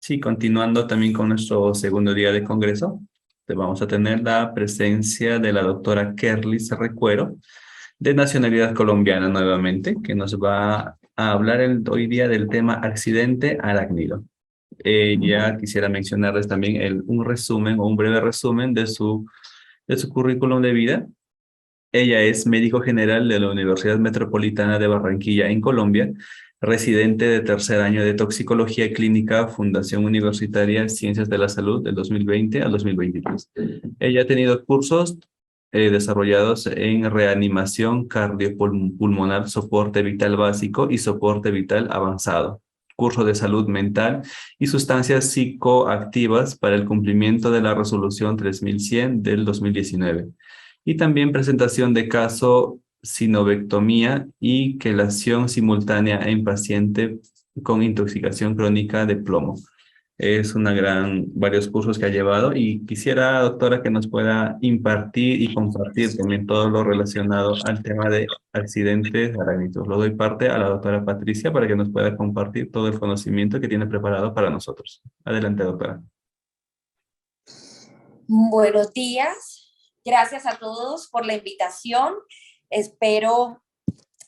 Sí, continuando también con nuestro segundo día de congreso, vamos a tener la presencia de la doctora Kerlis Recuero, de nacionalidad colombiana nuevamente, que nos va a hablar hoy día del tema accidente arácnido. Ya quisiera mencionarles también un resumen o un breve resumen de su currículum de vida. Ella es médico general de la Universidad Metropolitana de Barranquilla en Colombia, residente de tercer año de toxicología clínica, Fundación Universitaria Ciencias de la Salud del 2020 al 2023. Ella ha tenido cursos desarrollados en reanimación cardiopulmonar, soporte vital básico y soporte vital avanzado, curso de salud mental y sustancias psicoactivas para el cumplimiento de la resolución 3100 del 2019. Y también presentación de caso sinovectomía y quelación simultánea en paciente con intoxicación crónica de plomo. Es varios cursos que ha llevado y quisiera, doctora, que nos pueda impartir y compartir también todo lo relacionado al tema de accidentes arácnidos. Lo doy parte a la doctora Patricia para que nos pueda compartir todo el conocimiento que tiene preparado para nosotros. Adelante, doctora. Buenos días, gracias a todos por la invitación. Espero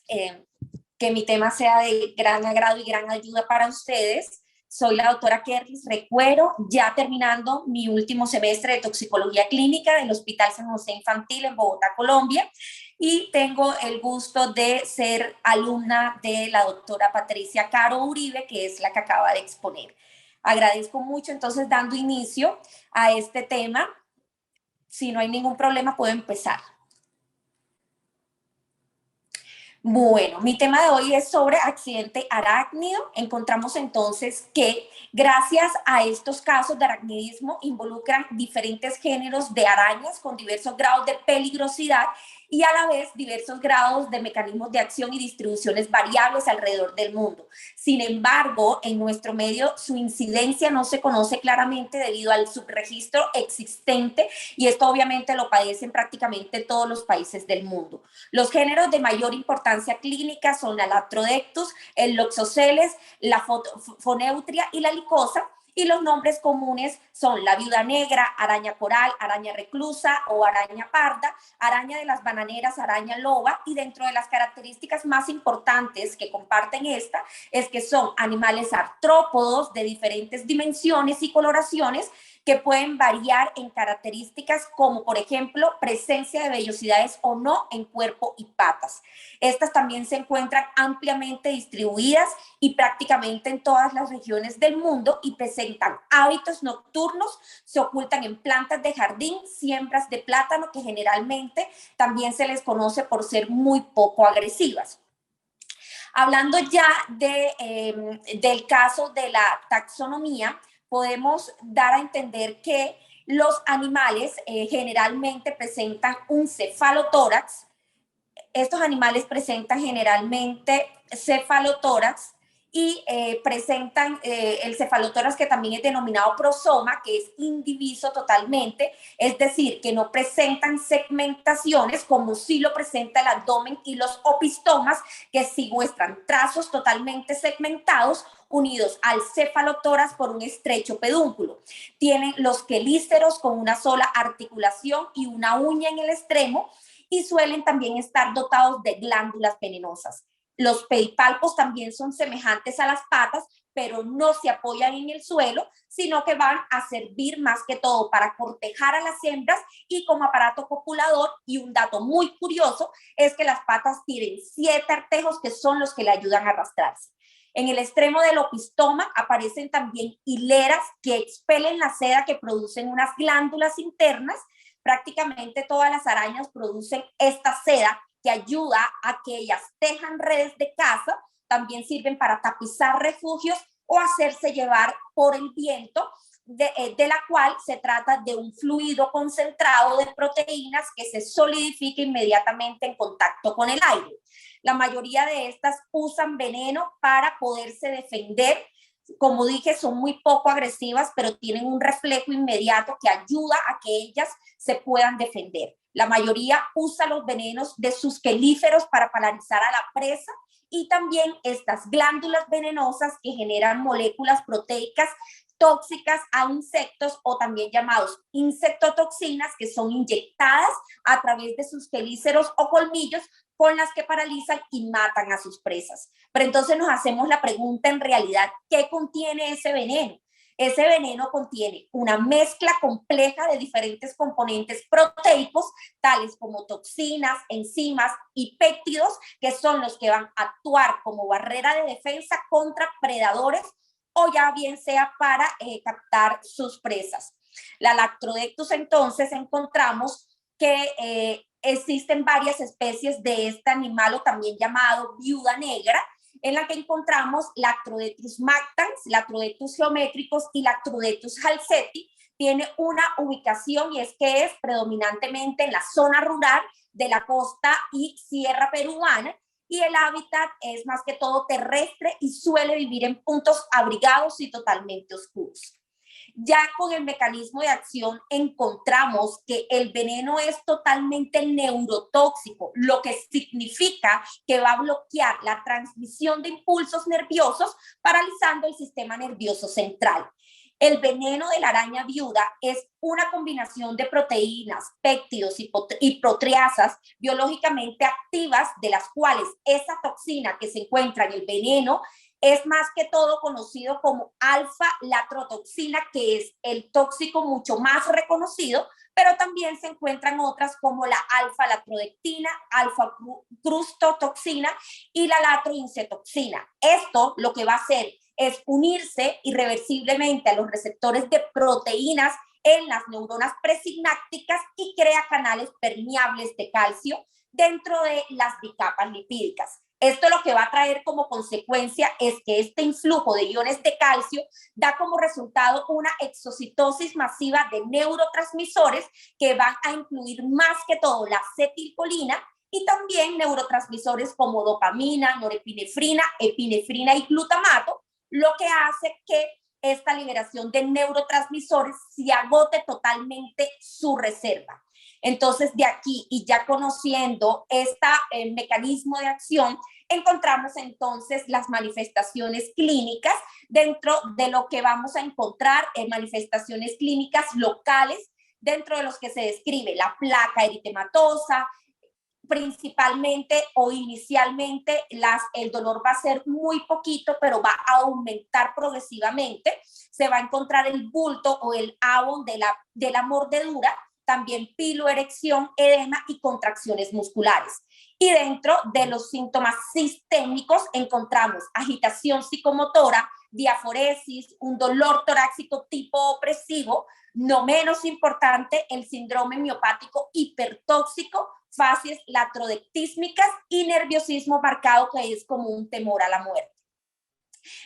que mi tema sea de gran agrado y gran ayuda para ustedes. Soy la doctora Kerlis Recuero, ya terminando mi último semestre de toxicología clínica del Hospital San José Infantil en Bogotá, Colombia, y tengo el gusto de ser alumna de la doctora Patricia Caro Uribe, que es la que acaba de exponer. Agradezco mucho, entonces, dando inicio a este tema. Si no hay ningún problema, puedo empezar. Bueno, mi tema de hoy es sobre accidente arácnido. Encontramos entonces que gracias a estos casos de aracnidismo involucran diferentes géneros de arañas con diversos grados de peligrosidad y a la vez diversos grados de mecanismos de acción y distribuciones variables alrededor del mundo. Sin embargo, en nuestro medio su incidencia no se conoce claramente debido al subregistro existente y esto obviamente lo padecen prácticamente todos los países del mundo. Los géneros de mayor importancia clínica son la Latrodectus, el Loxoceles, la Foneutria y la Licosa. Y los nombres comunes son la viuda negra, araña coral, araña reclusa o araña parda, araña de las bananeras, araña loba, y dentro de las características más importantes que comparten esta es que son animales artrópodos de diferentes dimensiones y coloraciones que pueden variar en características como, por ejemplo, presencia de vellosidades o no en cuerpo y patas. Estas también se encuentran ampliamente distribuidas y prácticamente en todas las regiones del mundo y presentan hábitos nocturnos, se ocultan en plantas de jardín, siembras de plátano que generalmente también se les conoce por ser muy poco agresivas. Hablando ya del caso de la taxonomía, podemos dar a entender que los animales generalmente presentan un cefalotórax. Estos animales presentan generalmente cefalotórax y presentan el cefalotórax, que también es denominado prosoma, que es indiviso totalmente, es decir, que no presentan segmentaciones como sí lo presenta el abdomen, y los opistomas, que sí muestran trazos totalmente segmentados unidos al cefalotórax por un estrecho pedúnculo. Tienen los quelíceros con una sola articulación y una uña en el extremo, y suelen también estar dotados de glándulas venenosas. Los pedipalpos también son semejantes a las patas, pero no se apoyan en el suelo, sino que van a servir más que todo para cortejar a las hembras y como aparato copulador. Y un dato muy curioso es que las patas tienen 7 artejos que son los que le ayudan a arrastrarse. En el extremo del opistoma aparecen también hileras que expelen la seda, que producen unas glándulas internas. Prácticamente todas las arañas producen esta seda que ayuda a que ellas tejan redes de caza, también sirven para tapizar refugios o hacerse llevar por el viento, de la cual se trata de un fluido concentrado de proteínas que se solidifica inmediatamente en contacto con el aire. La mayoría de estas usan veneno para poderse defender. Como dije, son muy poco agresivas, pero tienen un reflejo inmediato que ayuda a que ellas se puedan defender. La mayoría usa los venenos de sus quelíceros para paralizar a la presa, y también estas glándulas venenosas que generan moléculas proteicas tóxicas a insectos o también llamados insectotoxinas, que son inyectadas a través de sus quelíceros o colmillos, con las que paralizan y matan a sus presas. Pero entonces nos hacemos la pregunta en realidad, ¿qué contiene ese veneno? Ese veneno contiene una mezcla compleja de diferentes componentes proteicos, tales como toxinas, enzimas y péptidos, que son los que van a actuar como barrera de defensa contra predadores o ya bien sea para captar sus presas. La Lactrodectus, entonces, encontramos que existen varias especies de este animal o también llamado viuda negra, en la que encontramos Lactrodectus mactans, Lactrodectus geométricos y Lactrodectus halseti. Tiene una ubicación y es que es predominantemente en la zona rural de la costa y sierra peruana, y el hábitat es más que todo terrestre y suele vivir en puntos abrigados y totalmente oscuros. Ya con el mecanismo de acción encontramos que el veneno es totalmente neurotóxico, lo que significa que va a bloquear la transmisión de impulsos nerviosos, paralizando el sistema nervioso central. El veneno de la araña viuda es una combinación de proteínas, péptidos y proteasas biológicamente activas, de las cuales esa toxina que se encuentra en el veneno es más que todo conocido como alfa-latrotoxina, que es el tóxico mucho más reconocido, pero también se encuentran otras como la alfa-latrodectina, alfa-crustotoxina y la latroincetoxina. Esto lo que va a hacer es unirse irreversiblemente a los receptores de proteínas en las neuronas presinápticas y crea canales permeables de calcio dentro de las bicapas lipídicas. Esto lo que va a traer como consecuencia es que este influjo de iones de calcio da como resultado una exocitosis masiva de neurotransmisores que van a incluir más que todo la acetilcolina y también neurotransmisores como dopamina, norepinefrina, epinefrina y glutamato, lo que hace que esta liberación de neurotransmisores se agote totalmente su reserva. Entonces, de aquí y ya conociendo este mecanismo de acción, encontramos entonces las manifestaciones clínicas, dentro de lo que vamos a encontrar en manifestaciones clínicas locales, dentro de los que se describe la placa eritematosa. Principalmente o inicialmente el dolor va a ser muy poquito, pero va a aumentar progresivamente. Se va a encontrar el bulto o el abon de la mordedura, también piloerección, edema y contracciones musculares. Y dentro de los síntomas sistémicos encontramos agitación psicomotora, diaforesis, un dolor torácico tipo opresivo, no menos importante el síndrome miopático hipertóxico, facies latrodectísmicas y nerviosismo marcado, que es como un temor a la muerte.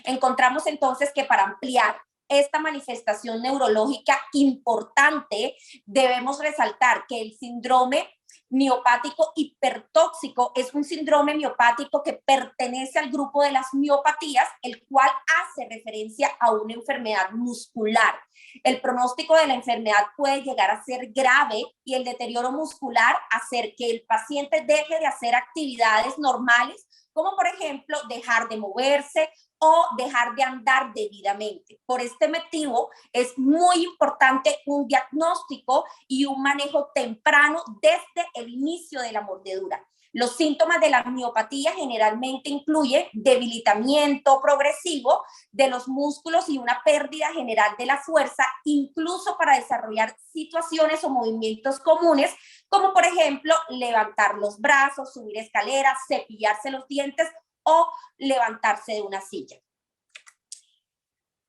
Encontramos entonces que para ampliar esta manifestación neurológica importante, debemos resaltar que el síndrome miopático hipertóxico es un síndrome miopático que pertenece al grupo de las miopatías, el cual hace referencia a una enfermedad muscular. El pronóstico de la enfermedad puede llegar a ser grave y el deterioro muscular hacer que el paciente deje de hacer actividades normales, como por ejemplo dejar de moverse o dejar de andar debidamente. Por este motivo es muy importante un diagnóstico y un manejo temprano desde el inicio de la mordedura. Los síntomas de la miopatía generalmente incluyen debilitamiento progresivo de los músculos y una pérdida general de la fuerza, incluso para desarrollar situaciones o movimientos comunes, como por ejemplo levantar los brazos, subir escaleras, cepillarse los dientes o levantarse de una silla.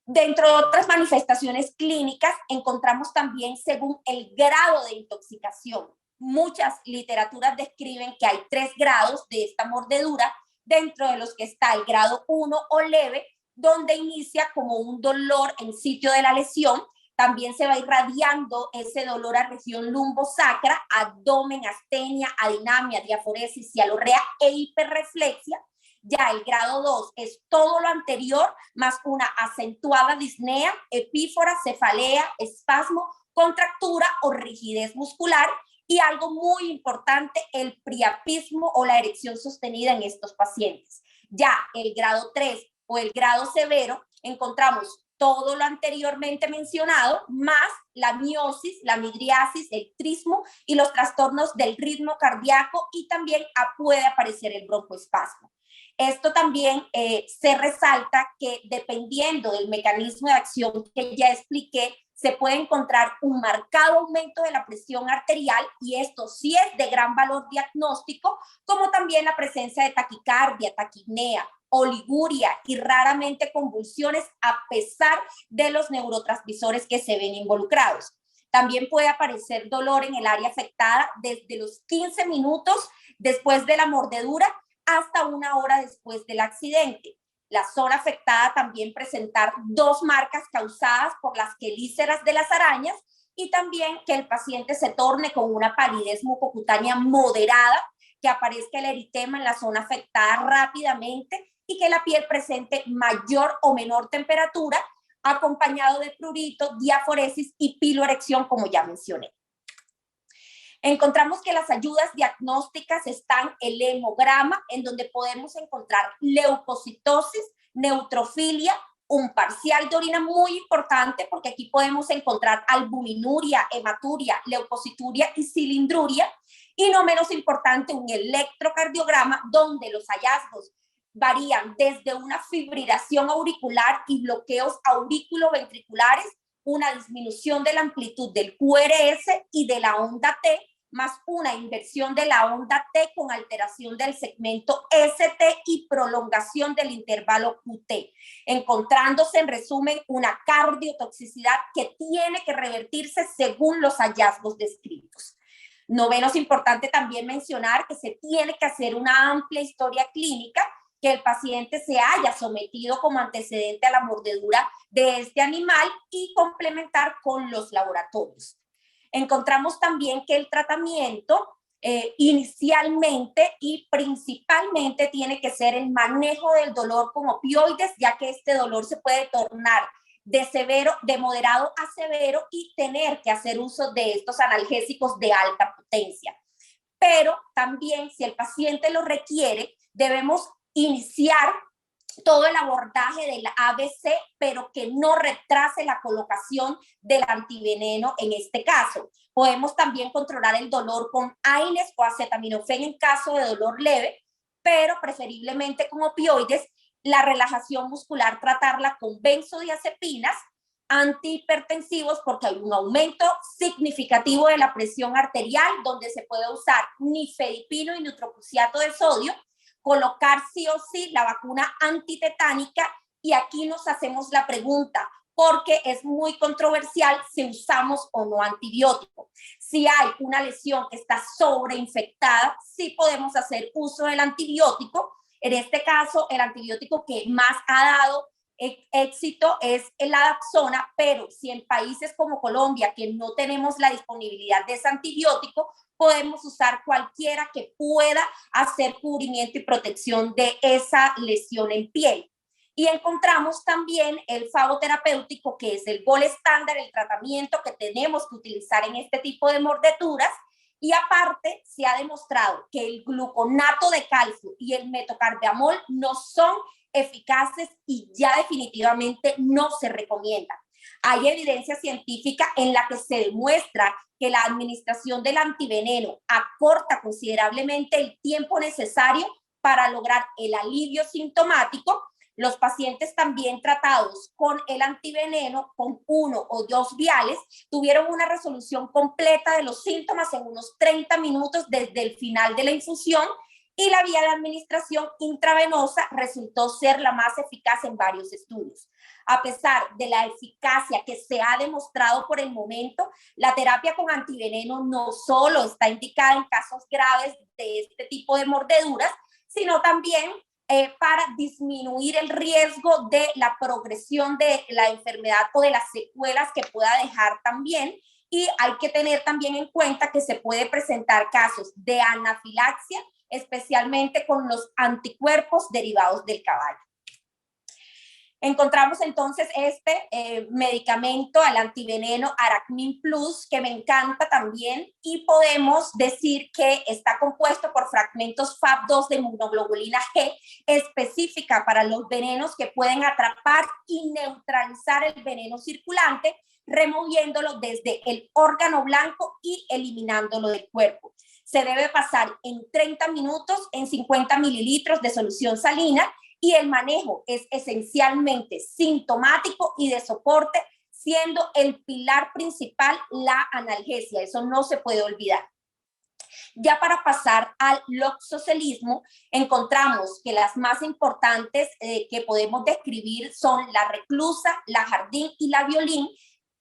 Dentro de otras manifestaciones clínicas encontramos también según el grado de intoxicación. Muchas literaturas describen que hay 3 grados de esta mordedura, dentro de los que está el grado 1 o leve, donde inicia como un dolor en sitio de la lesión. También se va irradiando ese dolor a región lumbosacra, abdomen, astenia, adinamia, diaforesis, cialorrea e hiperreflexia. Ya el grado 2 es todo lo anterior, más una acentuada disnea, epífora, cefalea, espasmo, contractura o rigidez muscular. Y algo muy importante, el priapismo o la erección sostenida en estos pacientes. Ya el grado 3 o el grado severo, encontramos todo lo anteriormente mencionado, más la miosis, la midriasis, el trismo y los trastornos del ritmo cardíaco, y también puede aparecer el broncoespasmo. Esto también se resalta que dependiendo del mecanismo de acción que ya expliqué, se puede encontrar un marcado aumento de la presión arterial, y esto sí es de gran valor diagnóstico, como también la presencia de taquicardia, taquipnea, oliguria y raramente convulsiones, a pesar de los neurotransmisores que se ven involucrados. También puede aparecer dolor en el área afectada desde los 15 minutos después de la mordedura hasta 1 hora después del accidente. La zona afectada también presentar 2 marcas causadas por las quelíceras de las arañas, y también que el paciente se torne con una palidez mucocutánea moderada, que aparezca el eritema en la zona afectada rápidamente y que la piel presente mayor o menor temperatura, acompañado de prurito, diaforesis y piloerección, como ya mencioné. Encontramos que las ayudas diagnósticas están el hemograma, en donde podemos encontrar leucocitosis, neutrofilia, un parcial de orina muy importante, porque aquí podemos encontrar albuminuria, hematuria, leucocituria y cilindruria, y no menos importante, un electrocardiograma, donde los hallazgos varían desde una fibrilación auricular y bloqueos aurículo-ventriculares, una disminución de la amplitud del QRS y de la onda T, más una inversión de la onda T con alteración del segmento ST y prolongación del intervalo QT, encontrándose en resumen una cardiotoxicidad que tiene que revertirse según los hallazgos descritos. No menos importante también mencionar que se tiene que hacer una amplia historia clínica, que el paciente se haya sometido como antecedente a la mordedura de este animal, y complementar con los laboratorios. Encontramos también que el tratamiento inicialmente y principalmente tiene que ser el manejo del dolor con opioides, ya que este dolor se puede tornar de moderado a severo, y tener que hacer uso de estos analgésicos de alta potencia. Pero también, si el paciente lo requiere, debemos iniciar todo el abordaje del ABC, pero que no retrase la colocación del antiveneno en este caso. Podemos también controlar el dolor con AINES o acetaminofén en caso de dolor leve, pero preferiblemente con opioides. La relajación muscular, tratarla con benzodiazepinas, antihipertensivos, porque hay un aumento significativo de la presión arterial, donde se puede usar nifedipino y nitroprusiato de sodio, colocar sí o sí la vacuna antitetánica. Y aquí nos hacemos la pregunta, porque es muy controversial si usamos o no antibiótico. Si hay una lesión que está sobreinfectada, sí podemos hacer uso del antibiótico. En este caso, el antibiótico que más ha dado éxito es la Dapsona, pero si en países como Colombia, que no tenemos la disponibilidad de ese antibiótico, podemos usar cualquiera que pueda hacer cubrimiento y protección de esa lesión en piel. Y encontramos también el fagoterapéutico, que es el gol estándar, el tratamiento que tenemos que utilizar en este tipo de mordeduras. Y aparte, se ha demostrado que el gluconato de calcio y el metocardiamol no son eficaces y ya definitivamente no se recomiendan. Hay evidencia científica en la que se demuestra que la administración del antiveneno acorta considerablemente el tiempo necesario para lograr el alivio sintomático. Los pacientes también tratados con el antiveneno con 1 o 2 viales tuvieron una resolución completa de los síntomas en unos 30 minutos desde el final de la infusión, y la vía de administración intravenosa resultó ser la más eficaz en varios estudios. A pesar de la eficacia que se ha demostrado por el momento, la terapia con antiveneno no solo está indicada en casos graves de este tipo de mordeduras, sino también para disminuir el riesgo de la progresión de la enfermedad o de las secuelas que pueda dejar también. Y hay que tener también en cuenta que se puede presentar casos de anafilaxia, especialmente con los anticuerpos derivados del caballo. Encontramos entonces este medicamento, el antiveneno Aracmin Plus, que me encanta también, y podemos decir que está compuesto por fragmentos FAB2 de inmunoglobulina G, específica para los venenos que pueden atrapar y neutralizar el veneno circulante, removiéndolo desde el órgano blanco y eliminándolo del cuerpo. Se debe pasar en 30 minutos en 50 mililitros de solución salina, y el manejo es esencialmente sintomático y de soporte, siendo el pilar principal la analgesia. Eso no se puede olvidar. Ya para pasar al loxocelismo, encontramos que las más importantes que podemos describir son la reclusa, la jardín y la violín.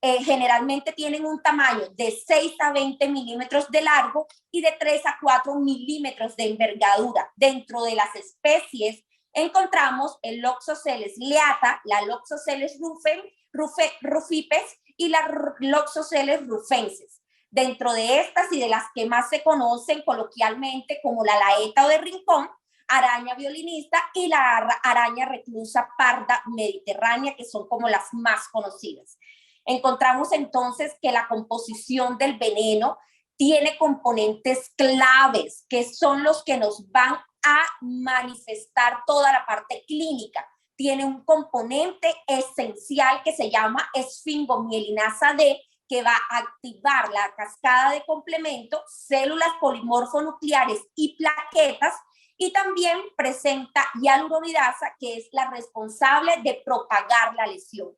Generalmente tienen un tamaño de 6 a 20 milímetros de largo y de 3 a 4 milímetros de envergadura. Dentro de las especies encontramos el Loxosceles leata, la Loxosceles rufipes y la Loxosceles rufensis. Dentro de estas y de las que más se conocen coloquialmente como la laeta o de rincón, araña violinista y la araña reclusa parda mediterránea, que son como las más conocidas. Encontramos entonces que la composición del veneno tiene componentes claves, que son los que nos van a manifestar toda la parte clínica. Tiene un componente esencial que se llama esfingomielinasa D, que va a activar la cascada de complemento, células polimorfonucleares y plaquetas, y también presenta hialuronidasa, que es la responsable de propagar la lesión.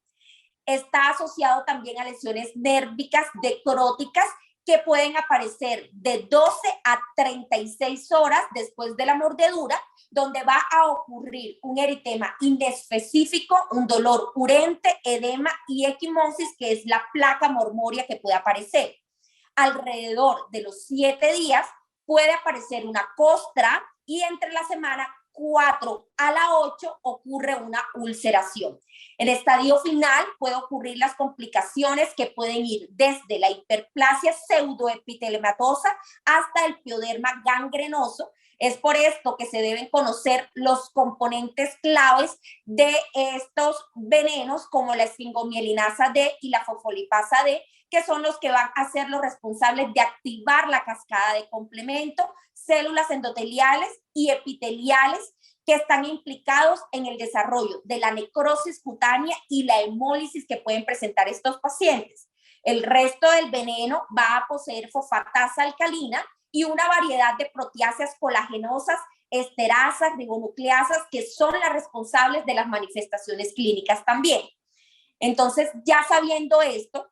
Está asociado también a lesiones nérvicas necróticas que pueden aparecer de 12 a 36 horas después de la mordedura, donde va a ocurrir un eritema inespecífico, un dolor urente, edema y equimosis, que es la placa mormoria que puede aparecer. Alrededor de los 7 días puede aparecer una costra y entre la semana 4 a la 8 ocurre una ulceración. En estadio final puede ocurrir las complicaciones que pueden ir desde la hiperplasia pseudoepitelematosa hasta el pioderma gangrenoso. Es por esto que se deben conocer los componentes claves de estos venenos, como la esfingomielinasa D y la fosfolipasa D, que son los que van a ser los responsables de activar la cascada de complemento, células endoteliales y epiteliales que están implicados en el desarrollo de la necrosis cutánea y la hemólisis que pueden presentar estos pacientes. El resto del veneno va a poseer fosfatasa alcalina y una variedad de proteáceas colagenosas, esterasas, ribonucleasas, que son las responsables de las manifestaciones clínicas también. Entonces, ya sabiendo esto,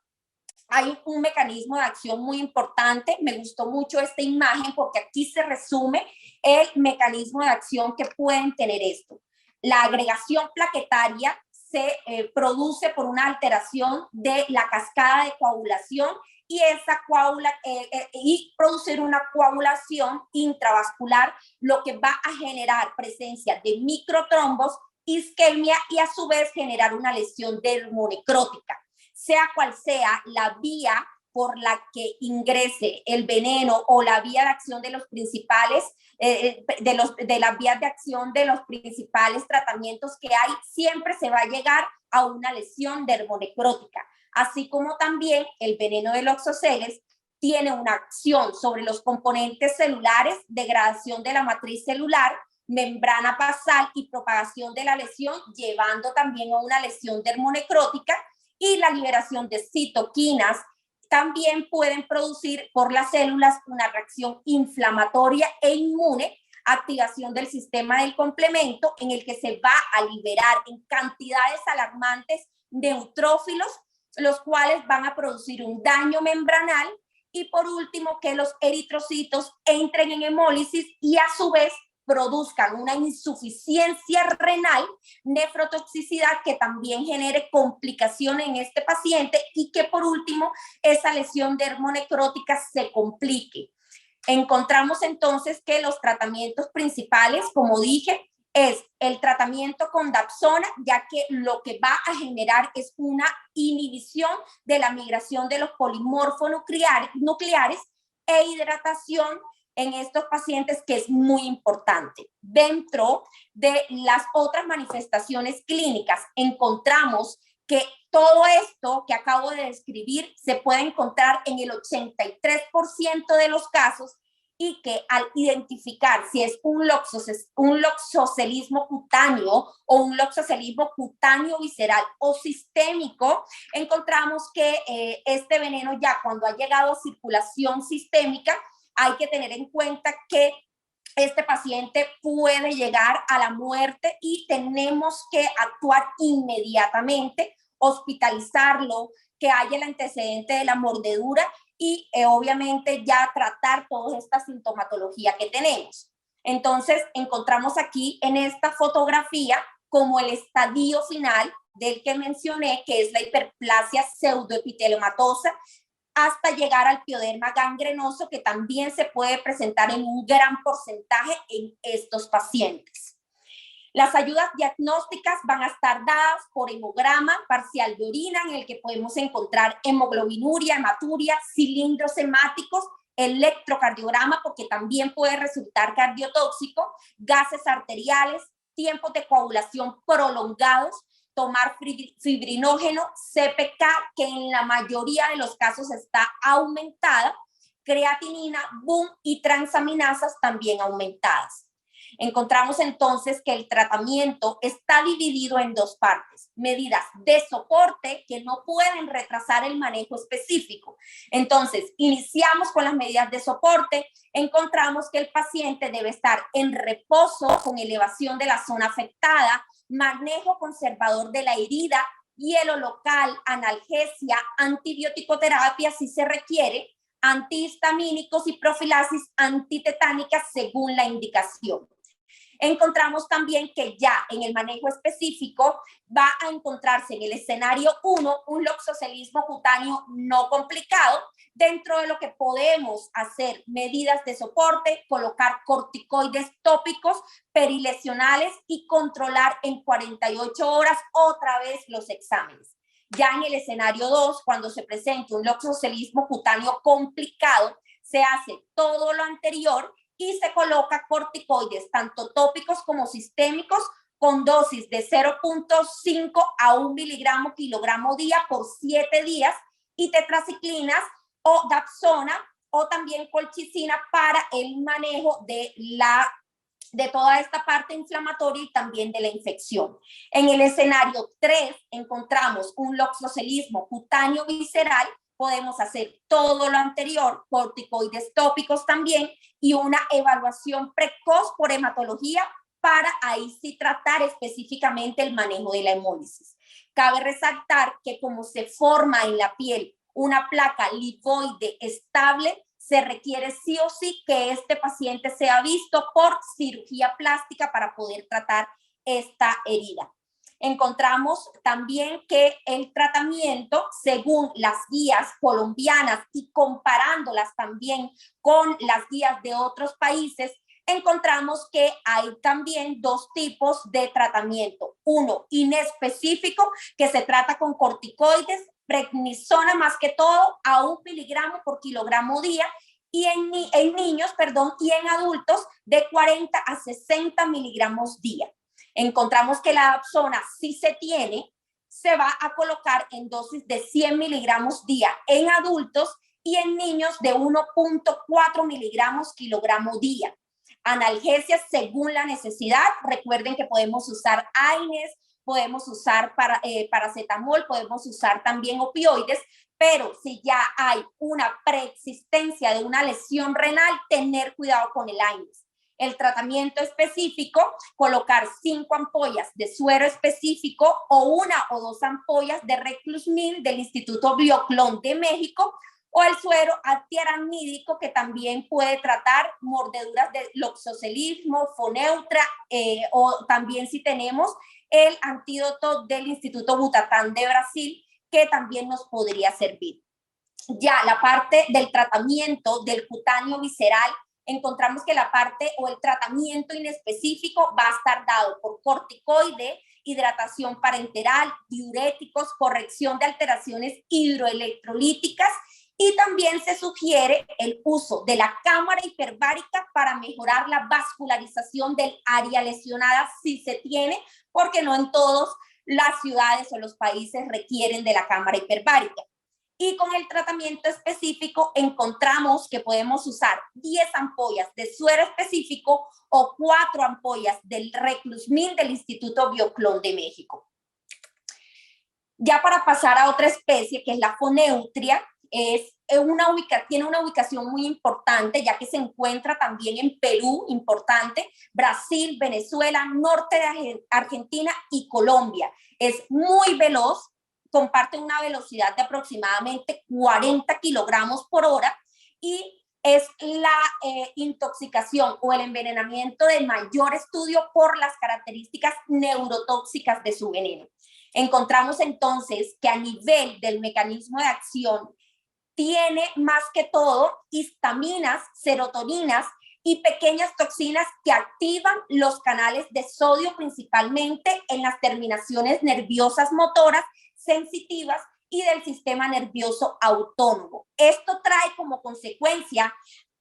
hay un mecanismo de acción muy importante. Me gustó mucho esta imagen porque aquí se resume el mecanismo de acción que pueden tener esto. La agregación plaquetaria se produce por una alteración de la cascada de coagulación y producir una coagulación intravascular, lo que va a generar presencia de microtrombos, isquemia y a su vez generar una lesión dermonecrótica. Sea cual sea la vía por la que ingrese el veneno o la vía de acción de los principales, de las vías de acción de los principales tratamientos que hay, siempre se va a llegar a una lesión dermonecrótica. Así como también el veneno de Loxosceles tiene una acción sobre los componentes celulares, degradación de la matriz celular, membrana basal y propagación de la lesión, llevando también a una lesión dermonecrótica, y la liberación de citoquinas también pueden producir por las células una reacción inflamatoria e inmune, activación del sistema del complemento en el que se va a liberar en cantidades alarmantes neutrófilos, los cuales van a producir un daño membranal, y por último que los eritrocitos entren en hemólisis y a su vez produzcan una insuficiencia renal, nefrotoxicidad que también genere complicaciones en este paciente y que por último esa lesión dermonecrótica se complique. Encontramos entonces que los tratamientos principales, como dije, es el tratamiento con dapsona, ya que lo que va a generar es una inhibición de la migración de los polimorfonucleares e hidratación en estos pacientes que es muy importante. Dentro de las otras manifestaciones clínicas encontramos que todo esto que acabo de describir se puede encontrar en el 83% de los casos, y que al identificar si es un loxocelismo cutáneo o un loxocelismo cutáneo visceral o sistémico, encontramos que este veneno ya cuando ha llegado a circulación sistémica, hay que tener en cuenta que este paciente puede llegar a la muerte y tenemos que actuar inmediatamente, hospitalizarlo, que haya el antecedente de la mordedura y obviamente ya tratar toda esta sintomatología que tenemos. Entonces, encontramos aquí en esta fotografía como el estadio final del que mencioné, que es la hiperplasia pseudoepiteliomatosa, hasta llegar al pioderma gangrenoso, que también se puede presentar en un gran porcentaje en estos pacientes. Las ayudas diagnósticas van a estar dadas por hemograma parcial de orina, en el que podemos encontrar hemoglobinuria, hematuria, cilindros hemáticos, electrocardiograma, porque también puede resultar cardiotóxico, gases arteriales, tiempos de coagulación prolongados, tomar fibrinógeno, CPK, que en la mayoría de los casos está aumentada, creatinina, BUN y transaminasas también aumentadas. Encontramos entonces que el tratamiento está dividido en dos partes: medidas de soporte que no pueden retrasar el manejo específico. Entonces, iniciamos con las medidas de soporte. Encontramos que el paciente debe estar en reposo con elevación de la zona afectada, manejo conservador de la herida, hielo local, analgesia, antibiótico-terapia si se requiere, antihistamínicos y profilaxis antitetánica según la indicación. Encontramos también que ya en el manejo específico va a encontrarse en el escenario 1 un loxocelismo cutáneo no complicado, dentro de lo que podemos hacer medidas de soporte, colocar corticoides tópicos perilesionales y controlar en 48 horas otra vez los exámenes. Ya en el escenario 2, cuando se presente un loxocelismo cutáneo complicado, se hace todo lo anterior y se coloca corticoides, tanto tópicos como sistémicos, con dosis de 0.5 a 1 miligramo kilogramo día por 7 días, y tetraciclinas o dapsona o también colchicina para el manejo de toda esta parte inflamatoria y también de la infección. En el escenario 3 encontramos un loxocelismo cutáneo visceral. Podemos hacer todo lo anterior, corticoides tópicos también, y una evaluación precoz por hematología para ahí sí tratar específicamente el manejo de la hemólisis. Cabe resaltar que como se forma en la piel una placa lipoide estable, se requiere sí o sí que este paciente sea visto por cirugía plástica para poder tratar esta herida. Encontramos también que el tratamiento, según las guías colombianas y comparándolas también con las guías de otros países, encontramos que hay también dos tipos de tratamiento. Uno inespecífico, que se trata con corticoides, prednisona más que todo, a 1 miligramo por kilogramo día, y en niños, y en adultos de 40 a 60 miligramos día. Encontramos que la dapsona, si se tiene, se va a colocar en dosis de 100 miligramos día en adultos y en niños de 1.4 miligramos kilogramo día. Analgesias según la necesidad. Recuerden que podemos usar AINES, podemos usar paracetamol, podemos usar también opioides, pero si ya hay una preexistencia de una lesión renal, tener cuidado con el AINES. El tratamiento específico, colocar 5 ampollas de suero específico o 1 o 2 ampollas de Reclusmil del Instituto Bioclon de México, o el suero antiaramídico, que también puede tratar mordeduras de loxocelismo, foneutra, o también si tenemos el antídoto del Instituto Butantan de Brasil, que también nos podría servir. Ya la parte del tratamiento del cutáneo visceral, encontramos que la parte o el tratamiento inespecífico va a estar dado por corticoide, hidratación parenteral, diuréticos, corrección de alteraciones hidroelectrolíticas Y también se sugiere el uso de la cámara hiperbárica para mejorar la vascularización del área lesionada si se tiene, porque no en todas las ciudades o los países requieren de la cámara hiperbárica. Y con el tratamiento específico encontramos que podemos usar 10 ampollas de suero específico o 4 ampollas del Reclusmin del Instituto Bioclon de México. Ya para pasar a otra especie, que es la Foneutria, tiene una ubicación muy importante, ya que se encuentra también en Perú, importante, Brasil, Venezuela, norte de Argentina y Colombia. Es muy veloz, comparte una velocidad de aproximadamente 40 kilogramos por hora y es la intoxicación o el envenenamiento de mayor estudio por las características neurotóxicas de su veneno. Encontramos entonces que a nivel del mecanismo de acción tiene más que todo histaminas, serotoninas y pequeñas toxinas que activan los canales de sodio principalmente en las terminaciones nerviosas motoras sensitivas y del sistema nervioso autónomo. Esto trae como consecuencia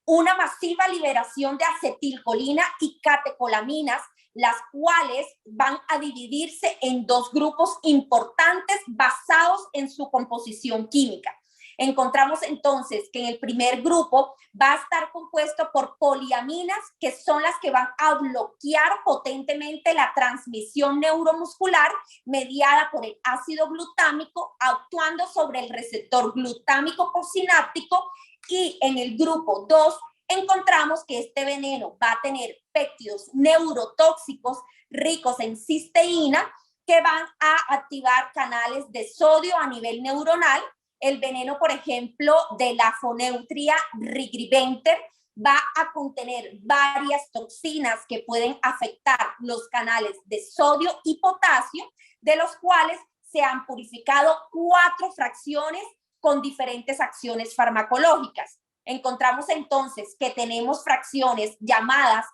una masiva liberación de acetilcolina y catecolaminas, las cuales van a dividirse en 2 grupos importantes basados en su composición química. Encontramos entonces que en el primer grupo va a estar compuesto por poliaminas, que son las que van a bloquear potentemente la transmisión neuromuscular mediada por el ácido glutámico, actuando sobre el receptor glutámico postsináptico. Y en el grupo 2 encontramos que este veneno va a tener péptidos neurotóxicos ricos en cisteína que van a activar canales de sodio a nivel neuronal. El veneno, por ejemplo, de la Foneutria rigriventer va a contener varias toxinas que pueden afectar los canales de sodio y potasio, de los cuales se han purificado 4 fracciones con diferentes acciones farmacológicas. Encontramos entonces que tenemos fracciones llamadas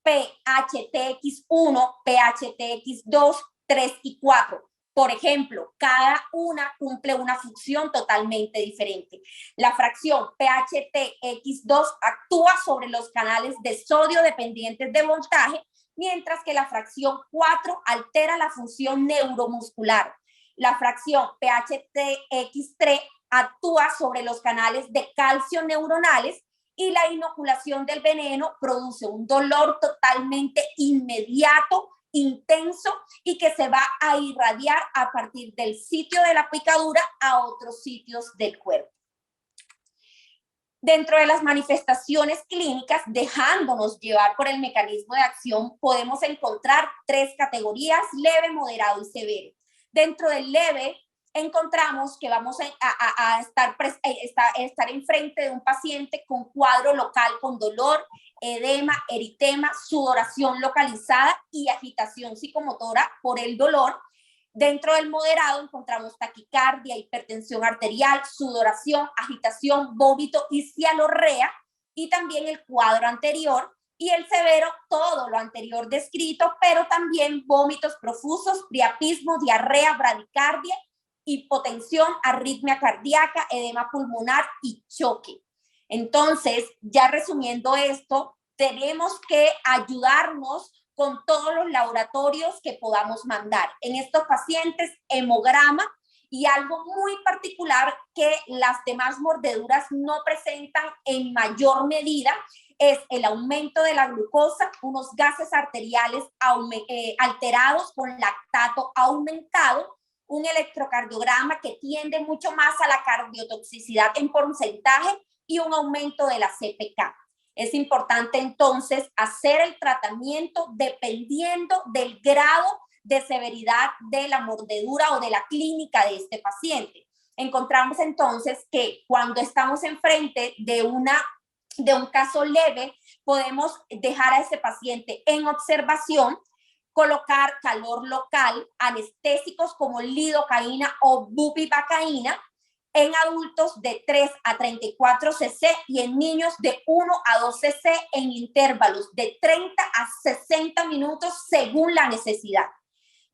PHTX1, PHTX2, 3 y 4. Por ejemplo, cada una cumple una función totalmente diferente. La fracción PHTX2 actúa sobre los canales de sodio dependientes de voltaje, mientras que la fracción 4 altera la función neuromuscular. La fracción PHTX3 actúa sobre los canales de calcio neuronales y la inoculación del veneno produce un dolor totalmente inmediato, intenso y que se va a irradiar a partir del sitio de la picadura a otros sitios del cuerpo. Dentro de las manifestaciones clínicas, dejándonos llevar por el mecanismo de acción, podemos encontrar 3 categorías: leve, moderado y severo. Dentro del leve, encontramos que vamos a estar enfrente de un paciente con cuadro local con dolor, edema, eritema, sudoración localizada y agitación psicomotora por el dolor. Dentro del moderado encontramos taquicardia, hipertensión arterial, sudoración, agitación, vómito y cialorrea, y también el cuadro anterior. Y el severo, todo lo anterior descrito, pero también vómitos profusos, priapismo, diarrea, bradicardia, hipotensión, arritmia cardíaca, edema pulmonar y choque. Entonces, ya resumiendo esto, tenemos que ayudarnos con todos los laboratorios que podamos mandar. En estos pacientes, hemograma, y algo muy particular que las demás mordeduras no presentan en mayor medida es el aumento de la glucosa, unos gases arteriales alterados con lactato aumentado, un electrocardiograma que tiende mucho más a la cardiotoxicidad en porcentaje y un aumento de la CPK. Es importante entonces hacer el tratamiento dependiendo del grado de severidad de la mordedura o de la clínica de este paciente. Encontramos entonces que cuando estamos enfrente de un caso leve, podemos dejar a ese paciente en observación, colocar calor local, anestésicos como lidocaína o bupivacaína en adultos de 3 a 34 cc y en niños de 1 a 2 cc en intervalos de 30 a 60 minutos según la necesidad.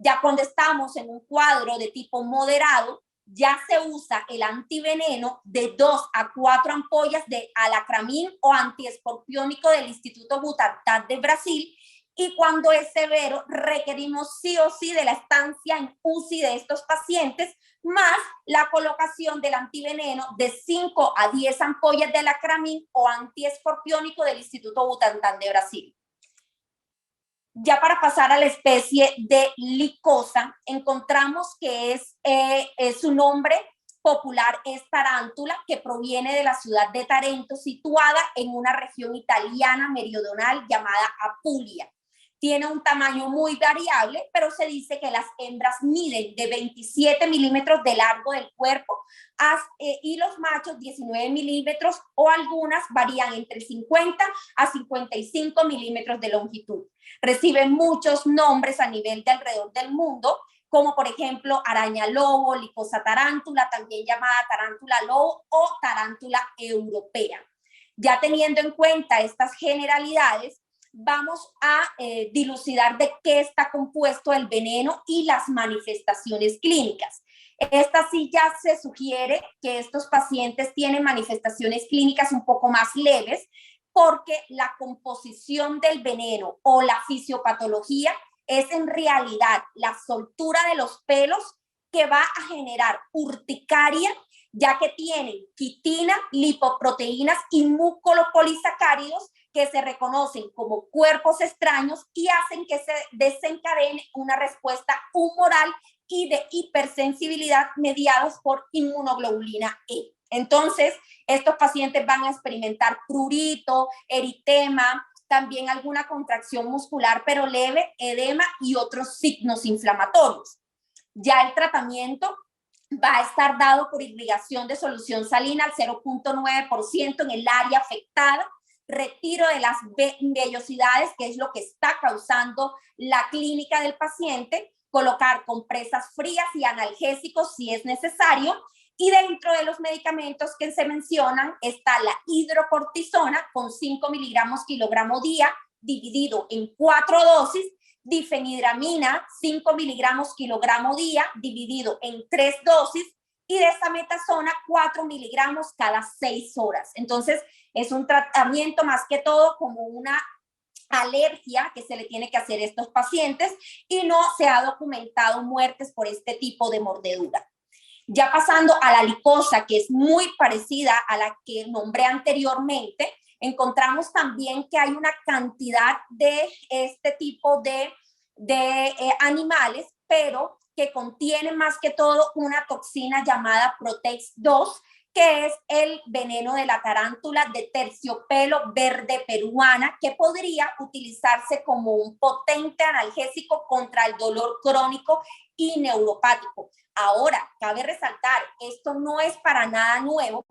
Ya cuando estamos en un cuadro de tipo moderado, ya se usa el antiveneno de 2 a 4 ampollas de alacramín o antiescorpiónico del Instituto Butantan de Brasil, y cuando es severo requerimos sí o sí de la estancia en UCI de estos pacientes, más la colocación del antiveneno de 5 a 10 ampollas de alacramín o antiescorpiónico del Instituto Butantan de Brasil. Ya para pasar a la especie de licosa, encontramos que su nombre popular es tarántula, que proviene de la ciudad de Tarento, situada en una región italiana meridional llamada Apulia. Tiene un tamaño muy variable, pero se dice que las hembras miden de 27 milímetros de largo del cuerpo y los machos 19 milímetros, o algunas varían entre 50 a 55 milímetros de longitud. Reciben muchos nombres a nivel de alrededor del mundo, como por ejemplo araña lobo, licosa tarántula, también llamada tarántula lobo o tarántula europea. Ya teniendo en cuenta estas generalidades, vamos a dilucidar de qué está compuesto el veneno y las manifestaciones clínicas. Esta sí ya se sugiere que estos pacientes tienen manifestaciones clínicas un poco más leves, porque la composición del veneno o la fisiopatología es en realidad la soltura de los pelos, que va a generar urticaria, ya que tienen quitina, lipoproteínas y mucopolisacáridos que se reconocen como cuerpos extraños y hacen que se desencadene una respuesta humoral y de hipersensibilidad mediados por inmunoglobulina E. Entonces, estos pacientes van a experimentar prurito, eritema, también alguna contracción muscular pero leve, edema y otros signos inflamatorios. Ya el tratamiento va a estar dado por irrigación de solución salina al 0.9% en el área afectada, retiro de las vellosidades, que es lo que está causando la clínica del paciente, colocar compresas frías y analgésicos si es necesario, y dentro de los medicamentos que se mencionan está la hidrocortisona con 5 miligramos kilogramo día, dividido en 4 dosis, difenidramina 5 miligramos kilogramo día, dividido en 3 dosis, y desametasona 4 miligramos cada 6 horas. Entonces, es un tratamiento más que todo como una alergia que se le tiene que hacer a estos pacientes, y no se ha documentado muertes por este tipo de mordedura. Ya pasando a la licosa, que es muy parecida a la que nombré anteriormente, encontramos también que hay una cantidad de este tipo de animales, pero que contienen más que todo una toxina llamada Protex 2, que es el veneno de la tarántula de terciopelo verde peruana, que podría utilizarse como un potente analgésico contra el dolor crónico y neuropático. Ahora, cabe resaltar, esto no es para nada nuevo,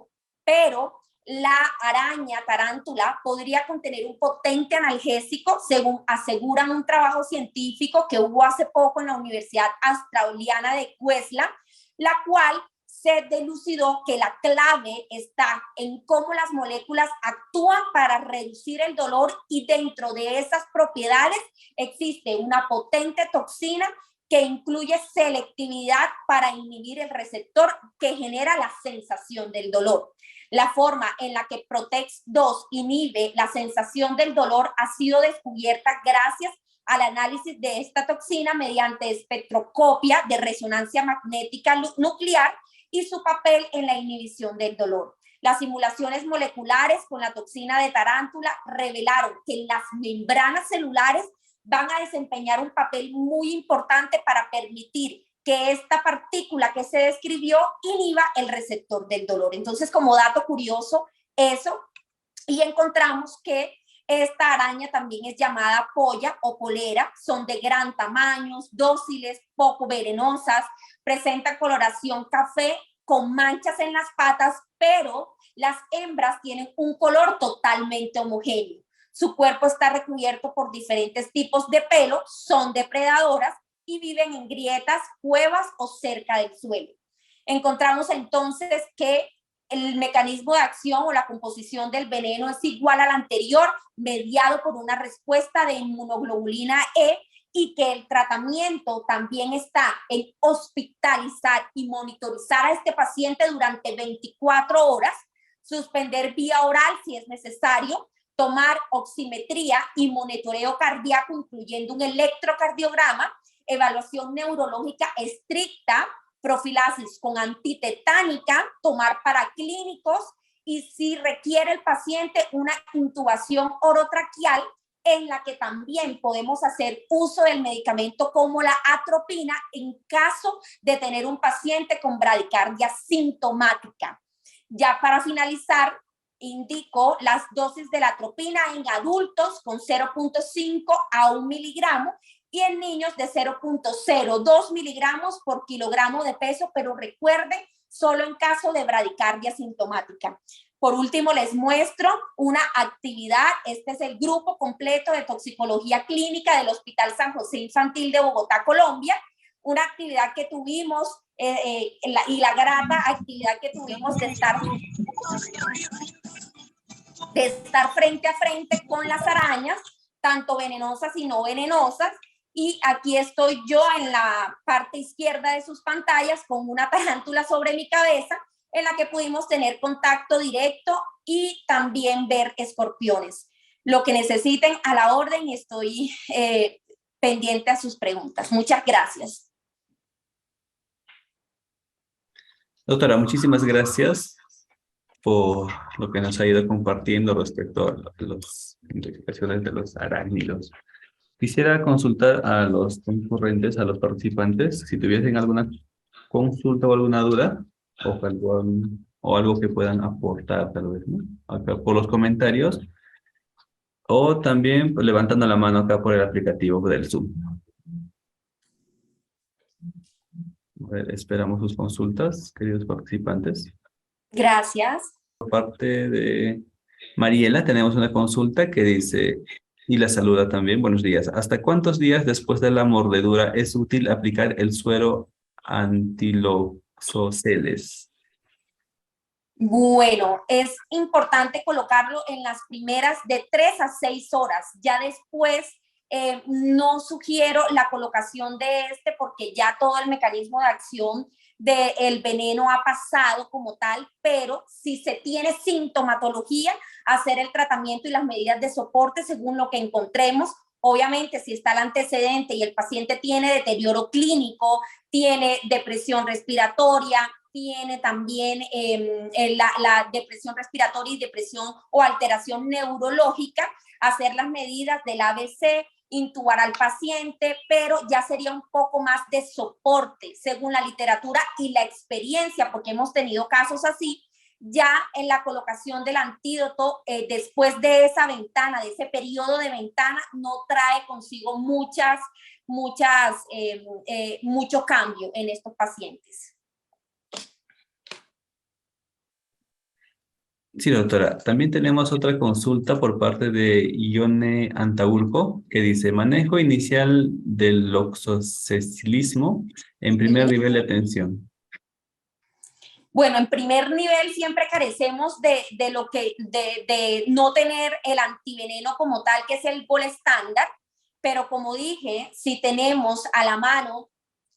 pero la araña tarántula podría contener un potente analgésico, según aseguran un trabajo científico que hubo hace poco en la Universidad Australiana de Queensland, la cual se dilucidó que la clave está en cómo las moléculas actúan para reducir el dolor, y dentro de esas propiedades existe una potente toxina que incluye selectividad para inhibir el receptor que genera la sensación del dolor. La forma en la que Protex 2 inhibe la sensación del dolor ha sido descubierta gracias al análisis de esta toxina mediante espectroscopia de resonancia magnética nuclear y su papel en la inhibición del dolor. Las simulaciones moleculares con la toxina de tarántula revelaron que las membranas celulares van a desempeñar un papel muy importante para permitir que esta partícula que se describió inhiba el receptor del dolor. Entonces, como dato curioso, eso, y encontramos que esta araña también es llamada polla o polera, son de gran tamaño, dóciles, poco venenosas, presentan coloración café con manchas en las patas, pero las hembras tienen un color totalmente homogéneo. Su cuerpo está recubierto por diferentes tipos de pelo, son depredadoras y viven en grietas, cuevas o cerca del suelo. Encontramos entonces que el mecanismo de acción o la composición del veneno es igual al anterior, mediado por una respuesta de inmunoglobulina E, y que el tratamiento también está en hospitalizar y monitorizar a este paciente durante 24 horas, suspender vía oral si es necesario, tomar oximetría y monitoreo cardíaco, incluyendo un electrocardiograma, evaluación neurológica estricta, profilaxis con antitetánica, tomar paraclínicos y si requiere el paciente una intubación orotraqueal en la que también podemos hacer uso del medicamento como la atropina en caso de tener un paciente con bradicardia sintomática. Ya para finalizar, indico las dosis de la atropina en adultos con 0.5 a 1 miligramo y en niños de 0.02 miligramos por kilogramo de peso, pero recuerden, solo en caso de bradicardia sintomática. Por último, les muestro una actividad. Este es el grupo completo de toxicología clínica del Hospital San José Infantil de Bogotá, Colombia. Una actividad que tuvimos y la grata actividad que tuvimos de estar frente a frente con las arañas, tanto venenosas y no venenosas. Y aquí estoy yo en la parte izquierda de sus pantallas con una tarántula sobre mi cabeza en la que pudimos tener contacto directo y también ver escorpiones. Lo que necesiten a la orden y estoy pendiente a sus preguntas. Muchas gracias. Doctora, muchísimas gracias por lo que nos ha ido compartiendo respecto a las identificaciones de los arácnidos. Quisiera consultar a los concurrentes, a los participantes, si tuviesen alguna consulta o alguna duda o algo que puedan aportar, tal vez, ¿no? Acá por los comentarios o también pues, levantando la mano acá por el aplicativo del Zoom. A ver, esperamos sus consultas, queridos participantes. Gracias. Por parte de Mariela tenemos una consulta que dice, y la saluda también, buenos días. ¿Hasta cuántos días después de la mordedura es útil aplicar el suero antiloxoceles? Bueno, es importante colocarlo en las primeras de 3 a 6 horas. Ya después no sugiero la colocación de este porque ya todo el mecanismo de acción del veneno ha pasado como tal, pero si se tiene sintomatología, hacer el tratamiento y las medidas de soporte según lo que encontremos. Obviamente, si está el antecedente y el paciente tiene deterioro clínico, tiene depresión respiratoria, tiene también la depresión respiratoria y depresión o alteración neurológica, hacer las medidas del ABC, intubar al paciente, pero ya sería un poco más de soporte según la literatura y la experiencia, porque hemos tenido casos así, ya en la colocación del antídoto, después de esa ventana, de ese periodo de ventana, no trae consigo mucho cambio en estos pacientes. Sí, doctora. También tenemos otra consulta por parte de Ione Antaulco, que dice, manejo inicial del loxoscelismo en primer nivel de atención. Bueno, en primer nivel siempre carecemos de no tener el antiveneno como tal, que es el gol estándar, pero como dije, si tenemos a la mano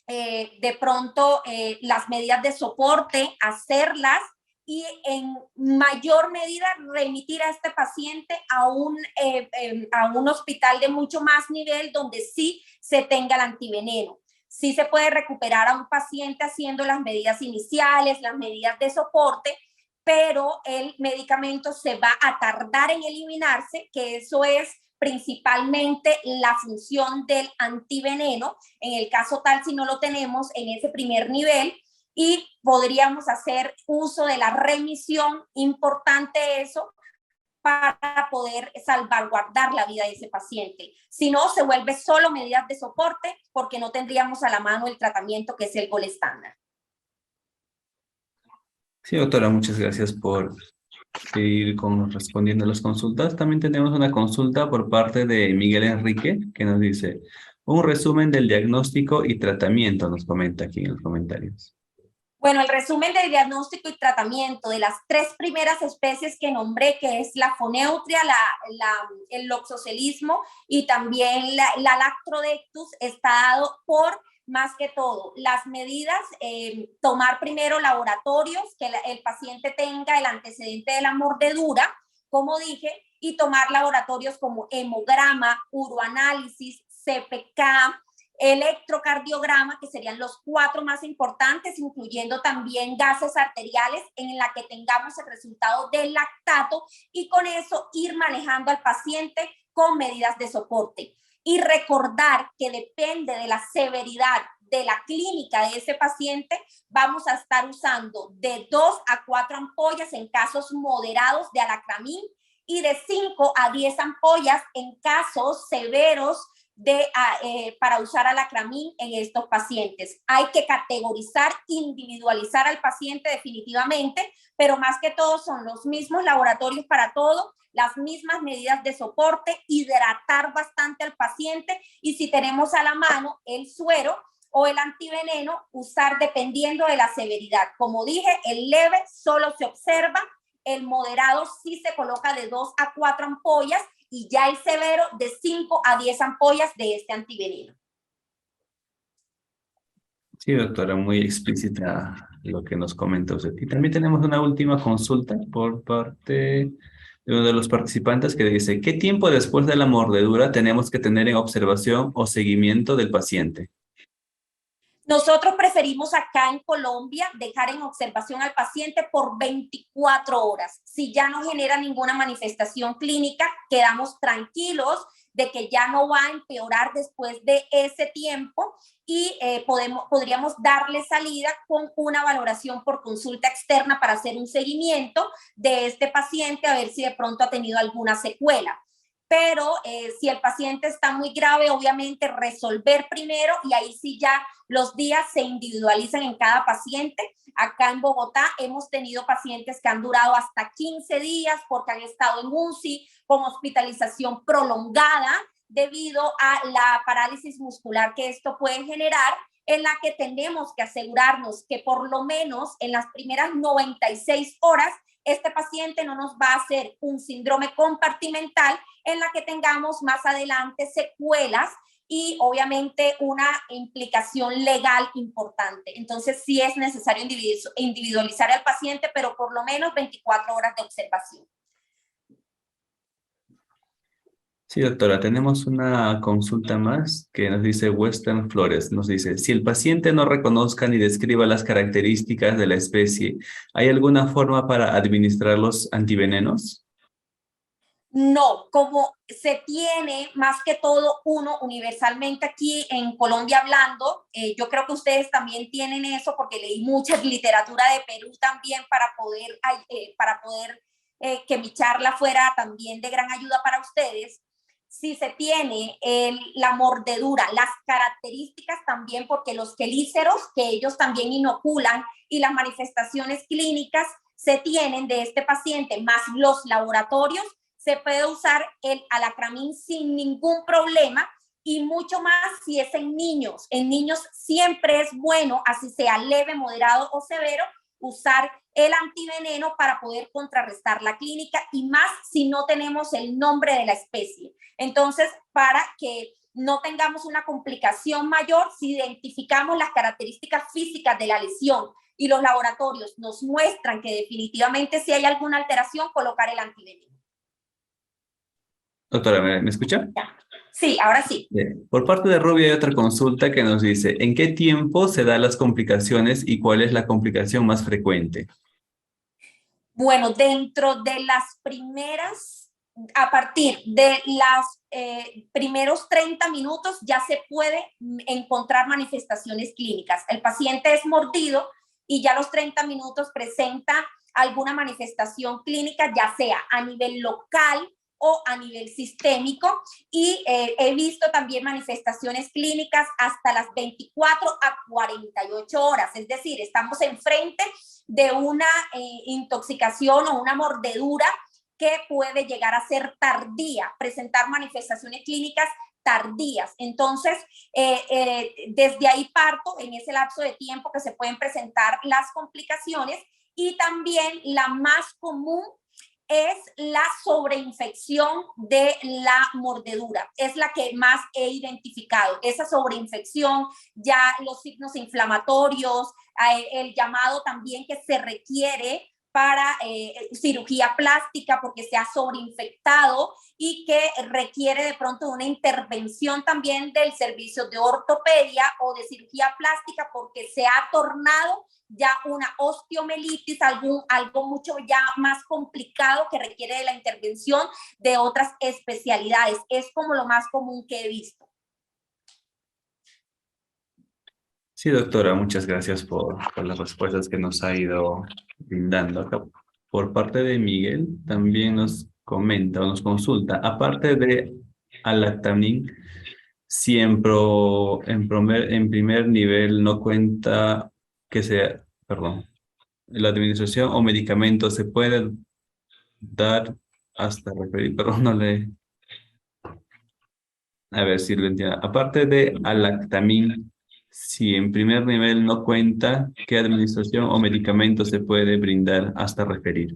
de pronto las medidas de soporte, hacerlas, y en mayor medida remitir a este paciente a un hospital de mucho más nivel donde sí se tenga el antiveneno. Sí se puede recuperar a un paciente haciendo las medidas iniciales, las medidas de soporte, pero el medicamento se va a tardar en eliminarse, que eso es principalmente la función del antiveneno, en el caso tal si no lo tenemos en ese primer nivel, y podríamos hacer uso de la remisión, importante eso, para poder salvaguardar la vida de ese paciente. Si no, se vuelve solo medidas de soporte porque no tendríamos a la mano el tratamiento que es el gol estándar. Sí, doctora, muchas gracias por ir respondiendo a las consultas. También tenemos una consulta por parte de Miguel Enrique que nos dice, un resumen del diagnóstico y tratamiento, nos comenta aquí en los comentarios. Bueno, el resumen del diagnóstico y tratamiento de las 3 primeras especies que nombré, que es la foneutria, el loxocelismo y también la Lactrodectus, está dado por, más que todo, las medidas, tomar primero laboratorios, que el paciente tenga el antecedente de la mordedura, como dije, y tomar laboratorios como hemograma, uroanálisis, CPK, electrocardiograma, que serían los 4 más importantes, incluyendo también gases arteriales en la que tengamos el resultado del lactato, y con eso ir manejando al paciente con medidas de soporte. Y recordar que depende de la severidad de la clínica de ese paciente, vamos a estar usando de 2 a 4 ampollas en casos moderados de alacramín y de 5 a 10 ampollas en casos severos para usar alacramín en estos pacientes. Hay que categorizar, individualizar al paciente definitivamente, pero más que todo son los mismos laboratorios para todo, las mismas medidas de soporte, hidratar bastante al paciente, y si tenemos a la mano el suero o el antiveneno, usar dependiendo de la severidad. Como dije, el leve solo se observa, el moderado sí se coloca de 2 a 4 ampollas, y ya el severo de 5 a 10 ampollas de este antiveneno. Sí, doctora, muy explícita lo que nos comenta usted. Y también tenemos una última consulta por parte de uno de los participantes que dice, ¿qué tiempo después de la mordedura tenemos que tener en observación o seguimiento del paciente? Nosotros preferimos acá en Colombia dejar en observación al paciente por 24 horas. Si ya no genera ninguna manifestación clínica, quedamos tranquilos de que ya no va a empeorar después de ese tiempo, y podríamos darle salida con una valoración por consulta externa para hacer un seguimiento de este paciente, a ver si de pronto ha tenido alguna secuela. Pero si el paciente está muy grave, obviamente resolver primero, y ahí sí ya los días se individualizan en cada paciente. Acá en Bogotá hemos tenido pacientes que han durado hasta 15 días porque han estado en UCI con hospitalización prolongada debido a la parálisis muscular que esto puede generar, en la que tenemos que asegurarnos que por lo menos en las primeras 96 horas este paciente no nos va a hacer un síndrome compartimental en la que tengamos más adelante secuelas y obviamente una implicación legal importante. Entonces sí es necesario individualizar al paciente, pero por lo menos 24 horas de observación. Sí, doctora, tenemos una consulta más que nos dice Western Flores. Nos dice, si el paciente no reconozca ni describa las características de la especie, ¿hay alguna forma para administrar los antivenenos? No, como se tiene más que todo uno universalmente aquí en Colombia hablando, yo creo que ustedes también tienen eso porque leí mucha literatura de Perú también para poder que mi charla fuera también de gran ayuda para ustedes. Si se tiene la mordedura, las características también, porque los quelíceros que ellos también inoculan y las manifestaciones clínicas se tienen de este paciente, más los laboratorios, se puede usar el alacramín sin ningún problema, y mucho más si es en niños. En niños siempre es bueno, así sea leve, moderado o severo, usar el antiveneno para poder contrarrestar la clínica, y más si no tenemos el nombre de la especie. Entonces, para que no tengamos una complicación mayor, si identificamos las características físicas de la lesión y los laboratorios nos muestran que definitivamente si hay alguna alteración, colocar el antiveneno. Doctora, ¿me escucha? Sí, ahora sí. Bien. Por parte de Rubia hay otra consulta que nos dice, ¿en qué tiempo se dan las complicaciones y cuál es la complicación más frecuente? Bueno, dentro de las primeras, a partir de los primeros 30 minutos ya se puede encontrar manifestaciones clínicas. El paciente es mordido y ya a los 30 minutos presenta alguna manifestación clínica, ya sea a nivel local o a nivel sistémico, y he visto también manifestaciones clínicas hasta las 24 a 48 horas, es decir, estamos enfrente de una intoxicación o una mordedura que puede llegar a ser tardía, presentar manifestaciones clínicas tardías. Entonces, desde ahí parto en ese lapso de tiempo que se pueden presentar las complicaciones, y también la más común es la sobreinfección de la mordedura. Es la que más he identificado. Esa sobreinfección, ya los signos inflamatorios, el llamado también que se requiere para cirugía plástica porque se ha sobreinfectado y que requiere de pronto una intervención también del servicio de ortopedia o de cirugía plástica porque se ha tornado ya una osteomelitis, algo mucho ya más complicado que requiere de la intervención de otras especialidades. Es como lo más común que he visto. Sí, doctora, muchas gracias por las respuestas que nos ha ido brindando acá. Por parte de Miguel, también nos comenta o nos consulta, aparte de Alactamin, siempre en primer nivel no cuenta que sea, perdón, la administración o medicamento se puede dar hasta referir, perdón, no le, a ver si lo entiendo. Aparte de Alactamin, si en primer nivel no cuenta, ¿qué administración o medicamento se puede brindar hasta referir?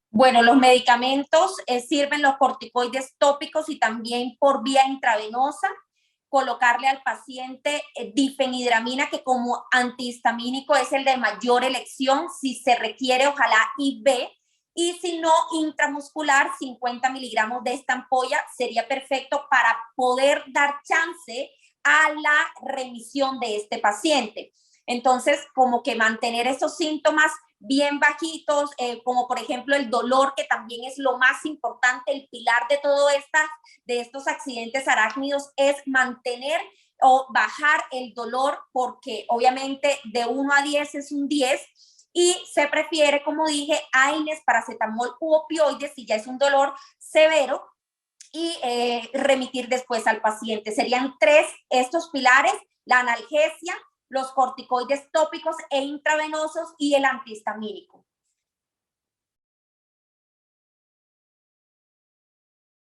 Bueno, los medicamentos sirven los corticoides tópicos y también por vía intravenosa. Colocarle al paciente difenhidramina, que como antihistamínico es el de mayor elección, si se requiere, ojalá IV, y si no, intramuscular, 50 miligramos de esta ampolla sería perfecto para poder dar chance a la remisión de este paciente. Entonces, como que mantener esos síntomas bien bajitos, como por ejemplo el dolor, que también es lo más importante, el pilar de todo de estos accidentes arácnidos es mantener o bajar el dolor, porque obviamente de 1 a 10 es un 10 y se prefiere, como dije, AINES, paracetamol u opioides si ya es un dolor severo, y remitir después al paciente. Serían 3 estos pilares: la analgesia, los corticoides tópicos e intravenosos y el antihistamínico.